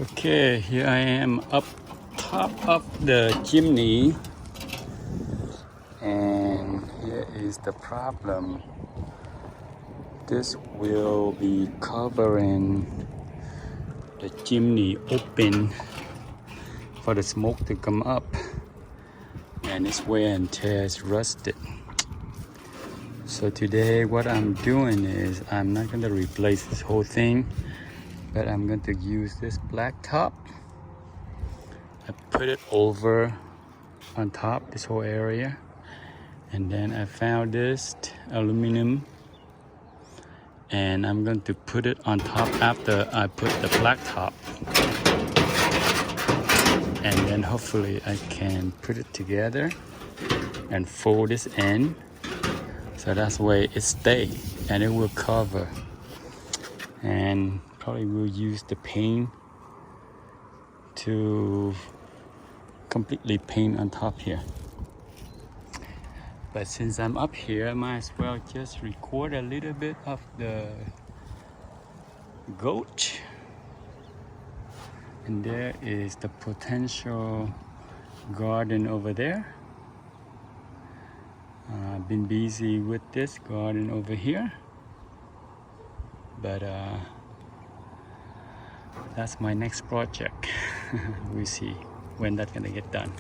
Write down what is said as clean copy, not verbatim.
Okay, here I am up top of the chimney, and here is the problem. This will be covering the chimney open for the smoke to come up, and it's wear and tear, is rusted. So today what I'm doing is I'm not going to replace this whole thing, but I'm going to use this black top. I put it over on top this whole area, and then I found this aluminum, and I'm going to put it on top after I put the black top, and then hopefully I can put it together and fold this in so that's way it stays and it will cover. And probably will use the paint to completely paint on top here. But since I'm up here, I might as well just record a little bit of the goat. And there is the potential garden over there. I've been busy with this garden over here, but that's my next project. We'll see when that's gonna get done.